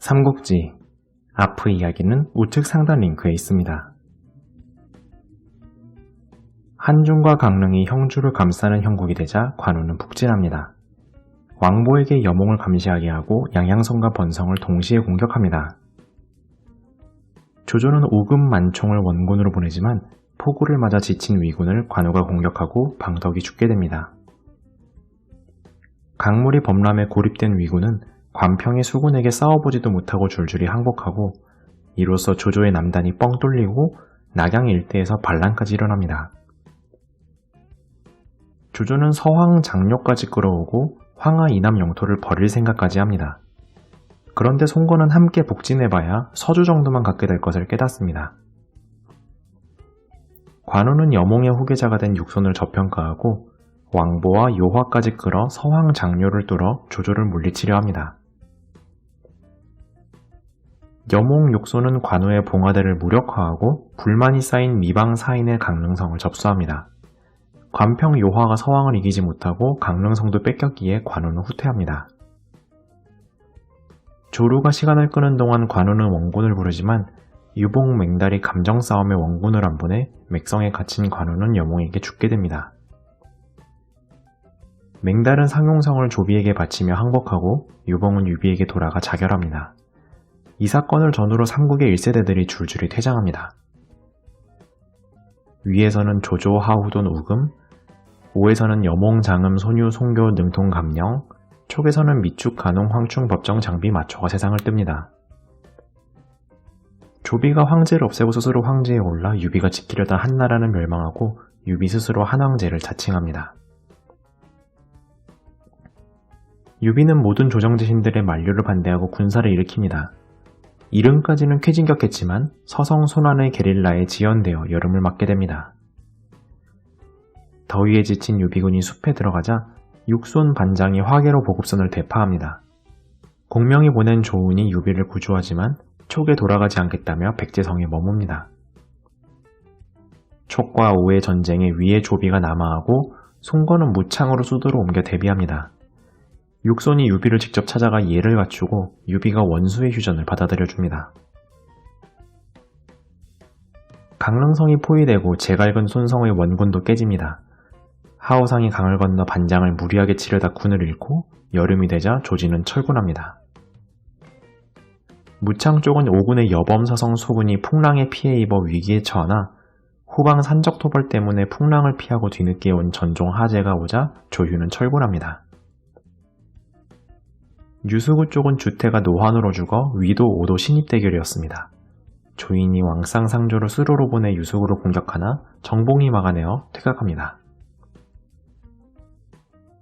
삼국지 아프 이야기는 우측 상단 링크에 있습니다. 한중과 강릉이 형주를 감싸는 형국이 되자 관우는 북진합니다. 왕보에게 여몽을 감시하게 하고 양양성과 번성을 동시에 공격합니다. 조조는 오금 만총을 원군으로 보내지만 포고를 맞아 지친 위군을 관우가 공격하고 방덕이 죽게 됩니다. 강물이 범람에 고립된 위군은 관평의 수군에게 싸워보지도 못하고 줄줄이 항복하고 이로써 조조의 남단이 뻥 뚫리고 낙양 일대에서 반란까지 일어납니다. 조조는 서황 장료까지 끌어오고 황하 이남 영토를 버릴 생각까지 합니다. 그런데 송건은 함께 북진해봐야 서주 정도만 갖게 될 것을 깨닫습니다. 관우는 여몽의 후계자가 된 육손을 저평가하고 왕보와 요화까지 끌어 서황 장료를 뚫어 조조를 물리치려 합니다. 여몽 육손은 관우의 봉화대를 무력화하고 불만이 쌓인 미방 사인의 강릉성을 접수합니다. 관평 요화가 서황을 이기지 못하고 강릉성도 뺏겼기에 관우는 후퇴합니다. 조루가 시간을 끄는 동안 관우는 원군을 부르지만 유봉 맹달이 감정 싸움에 원군을 안 보내 맥성에 갇힌 관우는 여몽에게 죽게 됩니다. 맹달은 상용성을 조비에게 바치며 항복하고 유봉은 유비에게 돌아가 자결합니다. 이 사건을 전후로 삼국의 1세대들이 줄줄이 퇴장합니다. 위에서는 조조, 하후돈, 우금, 오에서는 여몽, 장음, 손유, 송교, 능통, 감령, 촉에서는 미축, 간홍, 황충, 법정, 장비, 마초가 세상을 뜹니다. 조비가 황제를 없애고 스스로 황제에 올라 유비가 지키려던 한나라는 멸망하고 유비 스스로 한왕제를 자칭합니다. 유비는 모든 조정제신들의 만류를 반대하고 군사를 일으킵니다. 이름까지는 쾌진격했지만 서성 손안의 게릴라에 지연되어 여름을 맞게 됩니다. 더위에 지친 유비군이 숲에 들어가자 육손 반장이 화계로 보급선을 대파합니다. 공명이 보낸 조운이 유비를 구조하지만 촉에 돌아가지 않겠다며 백제성에 머뭅니다. 촉과 오의 전쟁에 위에 조비가 남하하고 송건은 무창으로 수도로 옮겨 대비합니다. 육손이 유비를 직접 찾아가 예를 갖추고 유비가 원수의 휴전을 받아들여줍니다. 강릉성이 포위되고 제갈근 손성의 원군도 깨집니다. 하오상이 강을 건너 반장을 무리하게 치려다 군을 잃고 여름이 되자 조지는 철군합니다. 무창 쪽은 오군의 여범서성 소군이 풍랑에 피해 입어 위기에 처하나 후방 산적토벌 때문에 풍랑을 피하고 뒤늦게 온 전종 하제가 오자 조휴는 철군합니다. 유수구 쪽은 주태가 노환으로 죽어 위도 오도 신입대결이었습니다. 조인이 왕상상조를 수로로 보내 유수구를 공격하나 정봉이 막아내어 퇴각합니다.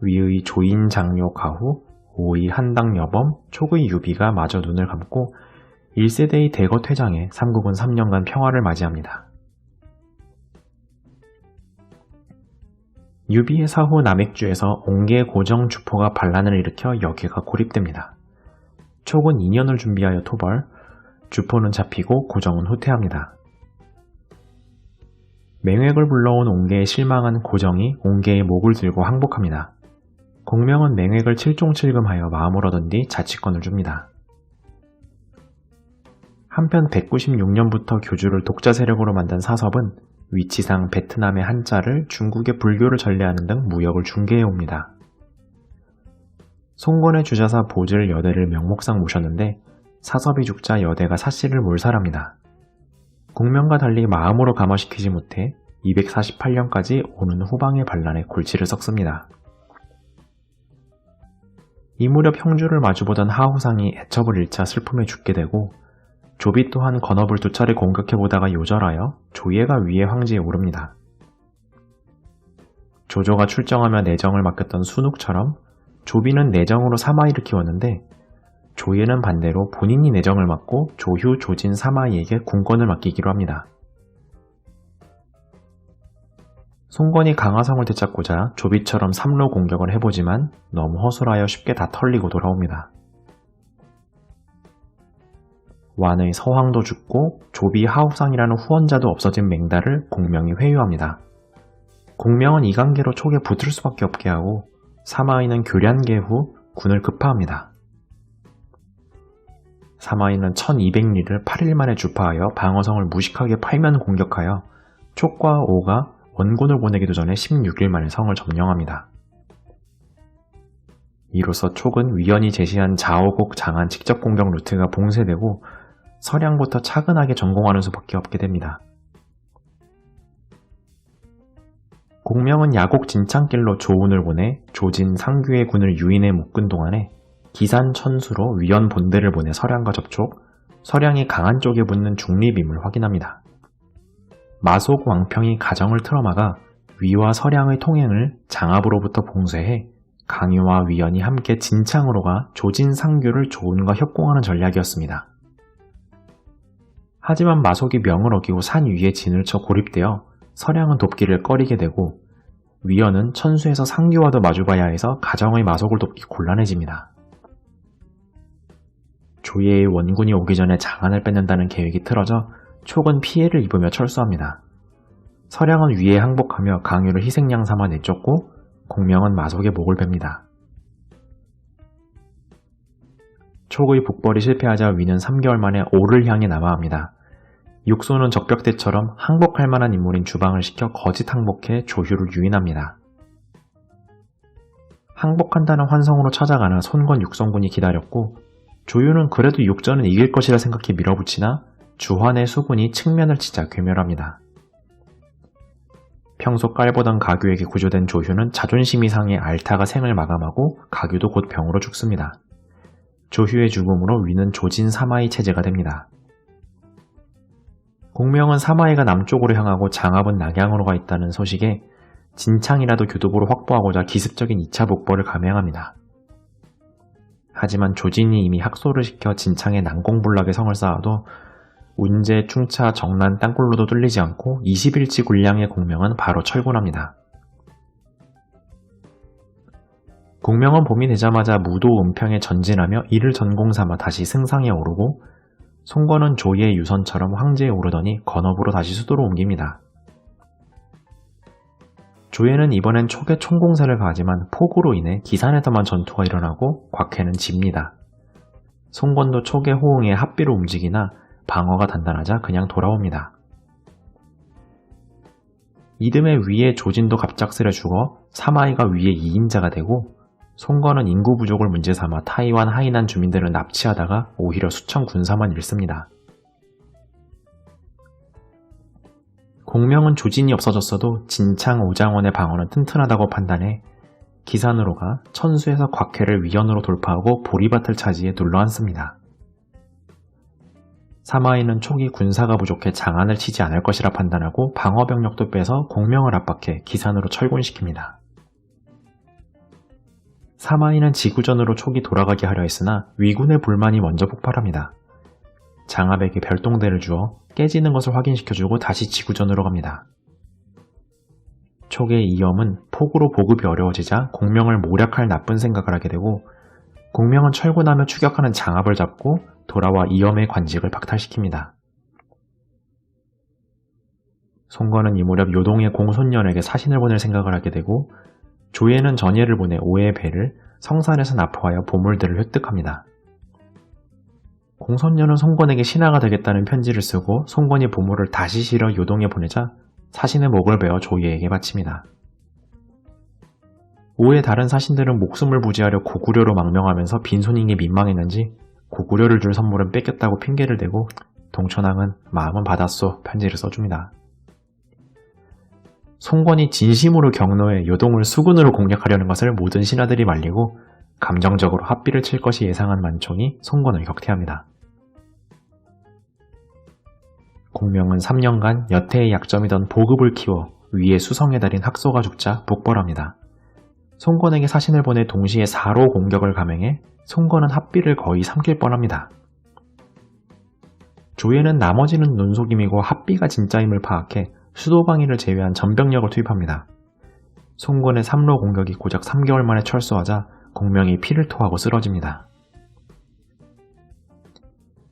위의 조인 장료 가후, 오의 한당 여범, 촉의 유비가 마저 눈을 감고 1세대의 대거 퇴장해 삼국은 3년간 평화를 맞이합니다. 유비의 사후 남액주에서 옹계 고정 주포가 반란을 일으켜 여계가 고립됩니다. 촉은 2년을 준비하여 토벌, 주포는 잡히고 고정은 후퇴합니다. 맹획을 불러온 옹계에 실망한 고정이 옹계의 목을 들고 항복합니다. 공명은 맹획을 칠종칠금하여 마음을 얻은 뒤 자치권을 줍니다. 한편 196년부터 교주를 독자 세력으로 만든 사섭은 위치상 베트남의 한자를 중국의 불교를 전래하는 등 무역을 중개해옵니다. 송건의 주자사 보질 여대를 명목상 모셨는데 사섭이 죽자 여대가 사씨를 몰살합니다. 공명과 달리 마음으로 감화시키지 못해 248년까지 오는 후방의 반란에 골치를 썩습니다. 이 무렵 형주를 마주보던 하후상이 애첩을 잃자 슬픔에 죽게 되고 조비 또한 건업을 2차례 공격해보다가 요절하여 조예가 위에 황제에 오릅니다. 조조가 출정하며 내정을 맡겼던 순욱처럼 조비는 내정으로 사마이를 키웠는데 조예는 반대로 본인이 내정을 맡고 조휴, 조진, 사마이에게 군권을 맡기기로 합니다. 송건이 강화성을 되찾고자 조비처럼 삼로 공격을 해보지만 너무 허술하여 쉽게 다 털리고 돌아옵니다. 완의 서황도 죽고 조비 하후상이라는 후원자도 없어진 맹달을 공명이 회유합니다. 공명은 이 관계로 촉에 붙을 수밖에 없게 하고 사마이는 교련계 후 군을 급파합니다. 사마이는 1200리를 8일 만에 주파하여 방어성을 무식하게 팔면 공격하여 촉과 오가 원군을 보내기도 전에 16일 만에 성을 점령합니다. 이로써 촉은 위원이 제시한 자오곡 장안 직접 공격 루트가 봉쇄되고 서량부터 차근하게 전공하는 수밖에 없게 됩니다. 공명은 야곡 진창길로 조운을 보내 조진 상규의 군을 유인해 묶은 동안에 기산 천수로 위원 본대를 보내 서량과 접촉, 서량이 강한 쪽에 붙는 중립임을 확인합니다. 마속 왕평이 가정을 틀어막아 위와 서량의 통행을 장압으로부터 봉쇄해 강유와 위원이 함께 진창으로 가 조진 상규를 조운과 협공하는 전략이었습니다. 하지만 마속이 명을 어기고 산 위에 진을 쳐 고립되어 서량은 돕기를 꺼리게 되고 위원은 천수에서 상규와도 마주봐야 해서 가정의 마속을 돕기 곤란해집니다. 조예의 원군이 오기 전에 장안을 뺏는다는 계획이 틀어져 촉은 피해를 입으며 철수합니다. 서량은 위에 항복하며 강유를 희생양 삼아 내쫓고 공명은 마속의 목을 뱁니다. 촉의 북벌이 실패하자 위는 3개월 만에 오를 향해 남하합니다. 육소는 적벽 때처럼 항복할 만한 인물인 주방을 시켜 거짓 항복해 조휴를 유인합니다. 항복한다는 환성으로 찾아가나 손권 육성군이 기다렸고 조유는 그래도 육전은 이길 것이라 생각해 밀어붙이나 주환의 수군이 측면을 치자 괴멸합니다. 평소 깔보던 가규에게 구조된 조휴는 자존심이 상해 알타가 생을 마감하고 가규도 곧 병으로 죽습니다. 조휴의 죽음으로 위는 조진 사마이 체제가 됩니다. 공명은 사마이가 남쪽으로 향하고 장압은 낙양으로 가 있다는 소식에 진창이라도 교두보로 확보하고자 기습적인 2차 북벌을 감행합니다. 하지만 조진이 이미 학소를 시켜 진창에 난공불락의 성을 쌓아도 운제, 충차, 정난, 땅굴로도 뚫리지 않고 20일치 군량의 공명은 바로 철군합니다. 공명은 봄이 되자마자 무도 은평에 전진하며 이를 전공삼아 다시 승상에 오르고 송건은 조의 유선처럼 황제에 오르더니 건업으로 다시 수도로 옮깁니다. 조예는 이번엔 촉의 총공세를 가하지만 폭우로 인해 기산에서만 전투가 일어나고 곽해는 집니다. 송건도 촉의 호응에 합비로 움직이나 방어가 단단하자 그냥 돌아옵니다. 이듬해 위에 조진도 갑작스레 죽어 사마이가 위에 2인자가 되고 송건은 인구 부족을 문제 삼아 타이완 하이난 주민들을 납치하다가 오히려 수천 군사만 잃습니다. 공명은 조진이 없어졌어도 진창 오장원의 방어는 튼튼하다고 판단해 기산으로 가 천수에서 곽해를 위연으로 돌파하고 보리밭을 차지해 눌러앉습니다. 사마이는 촉이 군사가 부족해 장안을 치지 않을 것이라 판단하고 방어병력도 빼서 공명을 압박해 기산으로 철군시킵니다. 사마이는 지구전으로 촉이 돌아가게 하려 했으나 위군의 불만이 먼저 폭발합니다. 장압에게 별동대를 주어 깨지는 것을 확인시켜주고 다시 지구전으로 갑니다. 촉의 이염은 폭우로 보급이 어려워지자 공명을 모략할 나쁜 생각을 하게 되고 공명은 철군하며 추격하는 장압을 잡고 돌아와 이염의 관직을 박탈시킵니다. 송건은 이 무렵 요동의 공손년에게 사신을 보낼 생각을 하게 되고 조예는 전예를 보내 오의 배를 성산에서 납포하여 보물들을 획득합니다. 공손년은 송건에게 신하가 되겠다는 편지를 쓰고 송건이 보물을 다시 실어 요동에 보내자 사신의 목을 베어 조예에게 바칩니다. 오의 다른 사신들은 목숨을 부지하려 고구려로 망명하면서 빈손인 게 민망했는지 고구려를 줄 선물은 뺏겼다고 핑계를 대고 동천왕은 마음은 받았소 편지를 써줍니다. 송건이 진심으로 경노해 요동을 수군으로 공략하려는 것을 모든 신하들이 말리고 감정적으로 합비를 칠 것이 예상한 만총이 송건을 격퇴합니다. 공명은 3년간 여태의 약점이던 보급을 키워 위에 수성에 달인 학소가 죽자 북벌합니다. 송건에게 사신을 보내 동시에 4로 공격을 감행해 송건은 합비를 거의 삼킬 뻔합니다. 조예는 나머지는 눈속임이고 합비가 진짜임을 파악해 수도방위를 제외한 전병력을 투입합니다. 송건의 3로 공격이 고작 3개월 만에 철수하자 공명이 피를 토하고 쓰러집니다.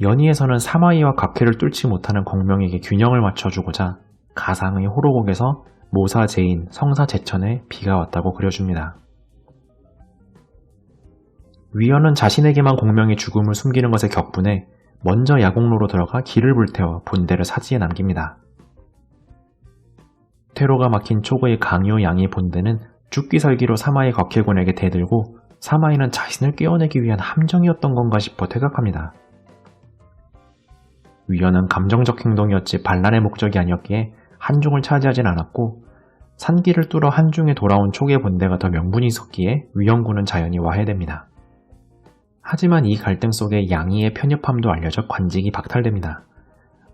연희에서는 사마이와 곽해를 뚫지 못하는 공명에게 균형을 맞춰주고자 가상의 호로곡에서 모사 제인, 성사 제천에 비가 왔다고 그려줍니다. 위원은 자신에게만 공명의 죽음을 숨기는 것에 격분해 먼저 야곡로로 들어가 길을 불태워 본대를 사지에 남깁니다. 퇴로가 막힌 촉의 강요 양의 본대는 죽기살기로 사마의 곽해군에게 대들고 사마이는 자신을 깨어내기 위한 함정이었던 건가 싶어 퇴각합니다. 위원은 감정적 행동이었지 반란의 목적이 아니었기에 한중을 차지하진 않았고 산길을 뚫어 한중에 돌아온 촉의 본대가 더 명분이 있었기에 위원군은 자연히 와해됩니다. 하지만 이 갈등 속에 양의의 편협함도 알려져 관직이 박탈됩니다.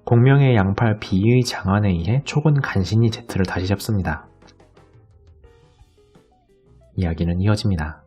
공명의 양팔 비의 장안에 의해 촉은 간신히 제트를 다시 잡습니다. 이야기는 이어집니다.